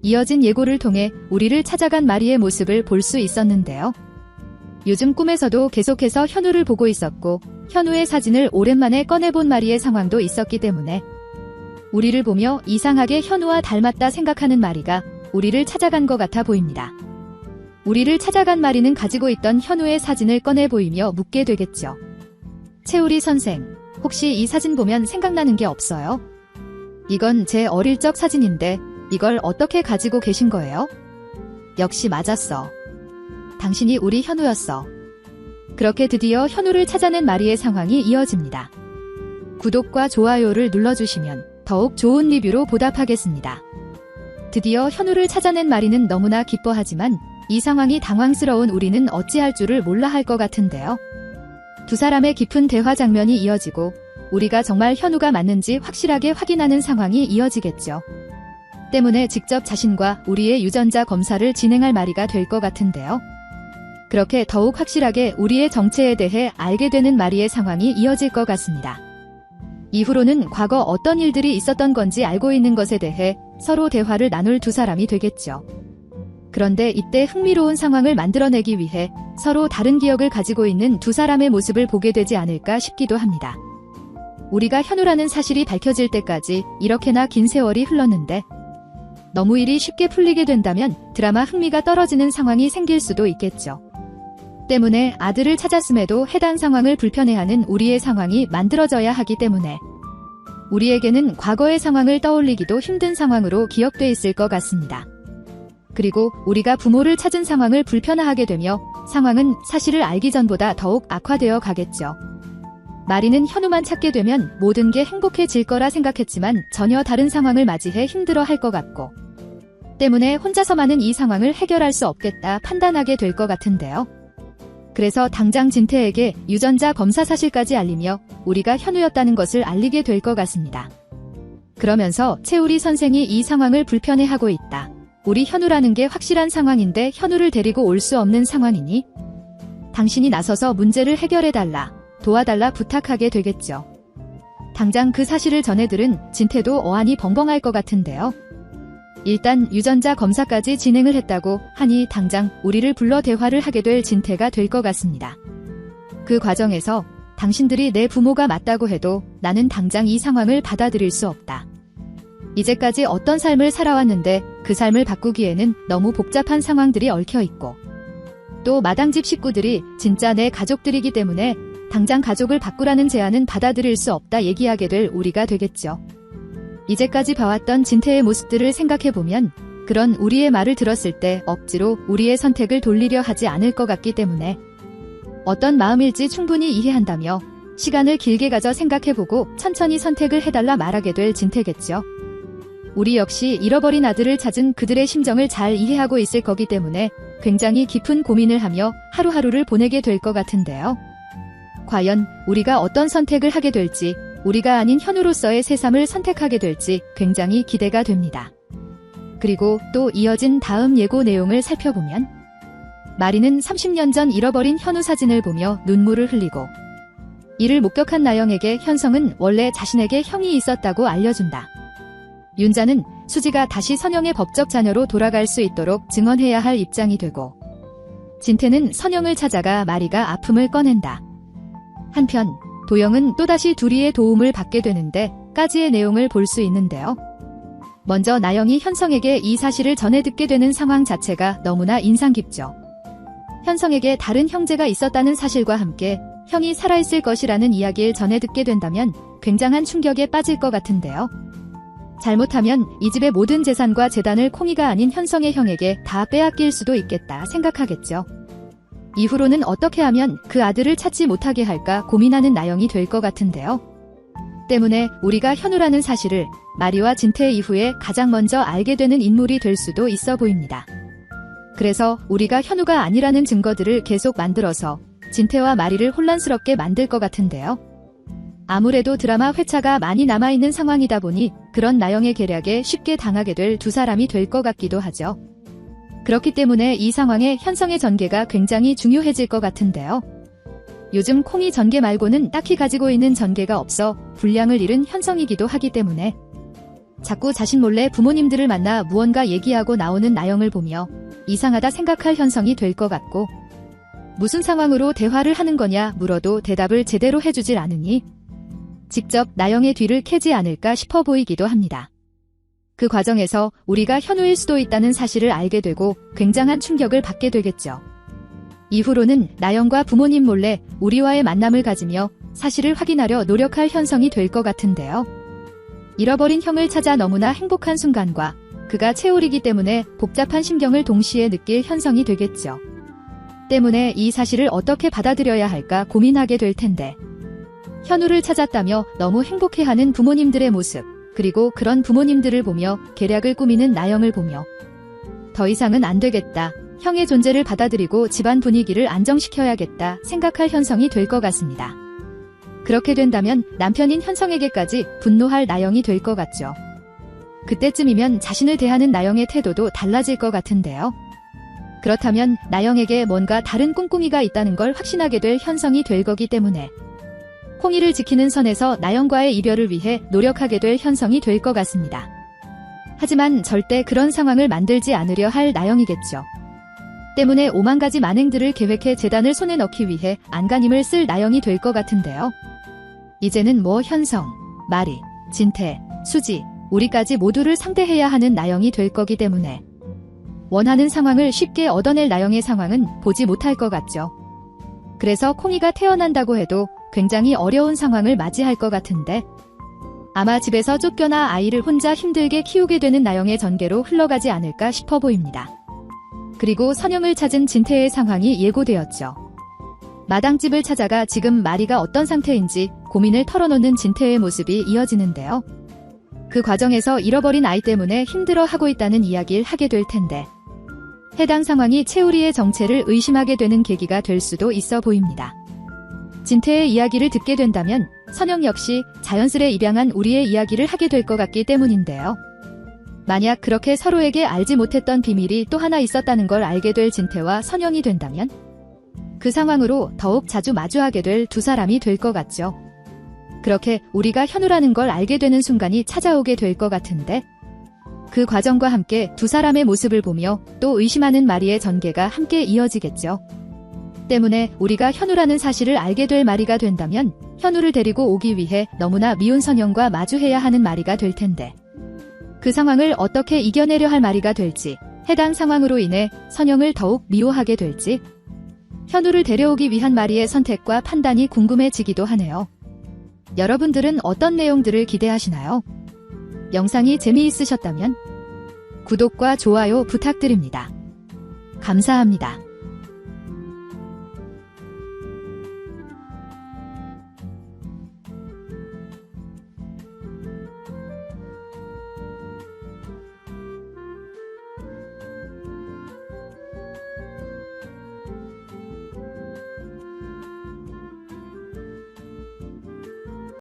이어진 예고를 통해 우리를 찾아간 마리의 모습을 볼 수 있었는데요. 요즘 꿈에서도 계속해서 현우를 보고 있었고 현우의 사진을 오랜만에 꺼내본 마리의 상황도 있었기 때문에 우리를 보며 이상하게 현우와 닮았다 생각하는 마리가 우리를 찾아간 것 같아 보입니다. 우리를 찾아간 마리는 가지고 있던 현우의 사진을 꺼내 보이며 묻게 되겠죠. 채우리 선생, 혹시 이 사진 보면 생각나는 게 없어요? 이건 제 어릴 적 사진인데 이걸 어떻게 가지고 계신 거예요? 역시 맞았어. 당신이 우리 현우였어. 그렇게 드디어 현우를 찾아낸 마리의 상황이 이어집니다. 구독과 좋아요를 눌러주시면 더욱 좋은 리뷰로 보답하겠습니다. 드디어 현우를 찾아낸 마리는 너무나 기뻐하지만 이 상황이 당황스러운 우리는 어찌할 줄을 몰라 할 것 같은데요. 두 사람의 깊은 대화 장면이 이어지고 우리가 정말 현우가 맞는지 확실하게 확인하는 상황이 이어지겠죠. 때문에 직접 자신과 우리의 유전자 검사를 진행할 마리가 될 것 같은데요. 그렇게 더욱 확실하게 우리의 정체에 대해 알게 되는 마리의 상황이 이어질 것 같습니다. 이후로는 과거 어떤 일들이 있었던 건지 알고 있는 것에 대해 서로 대화를 나눌 두 사람이 되겠죠. 그런데 이때 흥미로운 상황을 만들어내기 위해 서로 다른 기억을 가지고 있는 두 사람의 모습을 보게 되지 않을까 싶기도 합니다. 우리가 현우라는 사실이 밝혀질 때까지 이렇게나 긴 세월이 흘렀는데 너무 일이 쉽게 풀리게 된다면 드라마 흥미가 떨어지는 상황이 생길 수도 있겠죠. 때문에 아들을 찾았음에도 해당 상황을 불편해하는 우리의 상황이 만들어져야 하기 때문에 우리에게는 과거의 상황을 떠올리기도 힘든 상황으로 기억돼 있을 것 같습니다. 그리고 우리가 부모를 찾은 상황을 불편해하게 되며 상황은 사실을 알기 전보다 더욱 악화되어 가겠죠. 마리는 현우만 찾게 되면 모든 게 행복해질 거라 생각했지만 전혀 다른 상황을 맞이해 힘들어할 것 같고 때문에 혼자서만은 이 상황을 해결할 수 없겠다 판단하게 될 것 같은데요. 그래서 당장 진태에게 유전자 검사 사실까지 알리며 우리가 현우였다는 것을 알리게 될 것 같습니다. 그러면서 채우리 선생이 이 상황을 불편해하고 있다. 우리 현우라는 게 확실한 상황인데 현우를 데리고 올 수 없는 상황이니 당신이 나서서 문제를 해결해달라, 도와달라 부탁하게 되겠죠. 당장 그 사실을 전해들은 진태도 어안이 벙벙할 것 같은데요. 일단 유전자 검사까지 진행을 했다고 하니 당장 우리를 불러 대화를 하게 될 진태가 될 것 같습니다. 그 과정에서 당신들이 내 부모가 맞다고 해도 나는 당장 이 상황을 받아들일 수 없다. 이제까지 어떤 삶을 살아왔는데 그 삶을 바꾸기에는 너무 복잡한 상황들이 얽혀있고 또 마당집 식구들이 진짜 내 가족들이기 때문에 당장 가족을 바꾸라는 제안은 받아들일 수 없다 얘기하게 될 우리가 되겠죠. 이제까지 봐왔던 진태의 모습들을 생각해보면 그런 우리의 말을 들었을 때 억지로 우리의 선택을 돌리려 하지 않을 것 같기 때문에 어떤 마음일지 충분히 이해한다며 시간을 길게 가져 생각해보고 천천히 선택을 해달라 말하게 될 진태겠죠. 우리 역시 잃어버린 아들을 찾은 그들의 심정을 잘 이해하고 있을 거기 때문에 굉장히 깊은 고민을 하며 하루하루를 보내게 될 것 같은데요. 과연 우리가 어떤 선택을 하게 될지, 우리가 아닌 현우로서의 새삼을 선택하게 될지 굉장히 기대가 됩니다. 그리고 또 이어진 다음 예고 내용을 살펴보면 마리는 30년 전 잃어버린 현우 사진을 보며 눈물을 흘리고 이를 목격한 나영에게 현성은 원래 자신에게 형이 있었다고 알려준다. 윤자는 수지가 다시 선영의 법적 자녀로 돌아갈 수 있도록 증언해야 할 입장이 되고 진태는 선영을 찾아가 마리가 아픔을 꺼낸다. 한편 도영은 또다시 두리의 도움을 받게 되는데 까지의 내용을 볼 수 있는데요. 먼저 나영이 현성에게 이 사실을 전해 듣게 되는 상황 자체가 너무나 인상 깊죠. 현성에게 다른 형제가 있었다는 사실과 함께 형이 살아있을 것이라는 이야기를 전해 듣게 된다면 굉장한 충격에 빠질 것 같은데요. 잘못하면 이 집의 모든 재산과 재단을 콩이가 아닌 현성의 형에게 다 빼앗길 수도 있겠다 생각하겠죠. 이후로는 어떻게 하면 그 아들을 찾지 못하게 할까 고민하는 나영이 될 것 같은데요. 때문에 우리가 현우라는 사실을 마리와 진태 이후에 가장 먼저 알게 되는 인물이 될 수도 있어 보입니다. 그래서 우리가 현우가 아니라는 증거들을 계속 만들어서 진태와 마리를 혼란스럽게 만들 것 같은데요. 아무래도 드라마 회차가 많이 남아있는 상황이다 보니 그런 나영의 계략에 쉽게 당하게 될 두 사람이 될 것 같기도 하죠. 그렇기 때문에 이 상황에 현성의 전개가 굉장히 중요해질 것 같은데요. 요즘 콩이 전개 말고는 딱히 가지고 있는 전개가 없어 분량을 잃은 현성이기도 하기 때문에 자꾸 자신 몰래 부모님들을 만나 무언가 얘기하고 나오는 나영을 보며 이상하다 생각할 현성이 될 것 같고, 무슨 상황으로 대화를 하는 거냐 물어도 대답을 제대로 해주질 않으니 직접 나영의 뒤를 캐지 않을까 싶어 보이기도 합니다. 그 과정에서 우리가 현우일 수도 있다는 사실을 알게 되고 굉장한 충격을 받게 되겠죠. 이후로는 나영과 부모님 몰래 우리와의 만남을 가지며 사실을 확인하려 노력할 현성이 될 것 같은데요. 잃어버린 형을 찾아 너무나 행복한 순간과 그가 채울이기 때문에 복잡한 심경을 동시에 느낄 현성이 되겠죠. 때문에 이 사실을 어떻게 받아들여야 할까 고민하게 될 텐데, 현우를 찾았다며 너무 행복해하는 부모님들의 모습, 그리고 그런 부모님들을 보며 계략을 꾸미는 나영을 보며 더 이상은 안 되겠다, 형의 존재를 받아들이고 집안 분위기를 안정시켜야겠다 생각할 현성이 될 것 같습니다. 그렇게 된다면 남편인 현성에게까지 분노할 나영이 될 것 같죠. 그때쯤이면 자신을 대하는 나영의 태도도 달라질 것 같은데요. 그렇다면 나영에게 뭔가 다른 꿍꿍이가 있다는 걸 확신하게 될 현성이 될 거기 때문에 콩이를 지키는 선에서 나영과의 이별을 위해 노력하게 될 현성이 될 것 같습니다. 하지만 절대 그런 상황을 만들지 않으려 할 나영이겠죠. 때문에 오만 가지 만행들을 계획해 재단을 손에 넣기 위해 안간힘을 쓸 나영이 될 것 같은데요. 이제는 뭐 현성, 마리, 진태, 수지, 우리까지 모두를 상대해야 하는 나영이 될 거기 때문에 원하는 상황을 쉽게 얻어낼 나영의 상황은 보지 못할 것 같죠. 그래서 콩이가 태어난다고 해도 굉장히 어려운 상황을 맞이할 것 같은데, 아마 집에서 쫓겨나 아이를 혼자 힘들게 키우게 되는 나영의 전개로 흘러가지 않을까 싶어 보입니다. 그리고 선영을 찾은 진태의 상황이 예고되었죠. 마당집을 찾아가 지금 마리가 어떤 상태인지 고민을 털어놓는 진태의 모습이 이어지는데요. 그 과정에서 잃어버린 아이 때문에 힘들어하고 있다는 이야기를 하게 될 텐데, 해당 상황이 채우리의 정체를 의심하게 되는 계기가 될 수도 있어 보입니다. 진태의 이야기를 듣게 된다면 선영 역시 자연스레 입양한 우리의 이야기를 하게 될 것 같기 때문인데요. 만약 그렇게 서로에게 알지 못했던 비밀이 또 하나 있었다는 걸 알게 될 진태와 선영이 된다면 그 상황으로 더욱 자주 마주하게 될 두 사람이 될 것 같죠. 그렇게 우리가 현우라는 걸 알게 되는 순간이 찾아오게 될 것 같은데, 그 과정과 함께 두 사람의 모습을 보며 또 의심하는 마리의 전개가 함께 이어지겠죠. 때문에 우리가 현우라는 사실을 알게 될 마리가 된다면 현우를 데리고 오기 위해 너무나 미운 선영과 마주해야 하는 마리가 될 텐데, 그 상황을 어떻게 이겨내려 할 마리가 될지, 해당 상황으로 인해 선영을 더욱 미워하게 될지, 현우를 데려오기 위한 마리의 선택과 판단이 궁금해지기도 하네요. 여러분들은 어떤 내용들을 기대하시나요? 영상이 재미있으셨다면 구독과 좋아요 부탁드립니다. 감사합니다.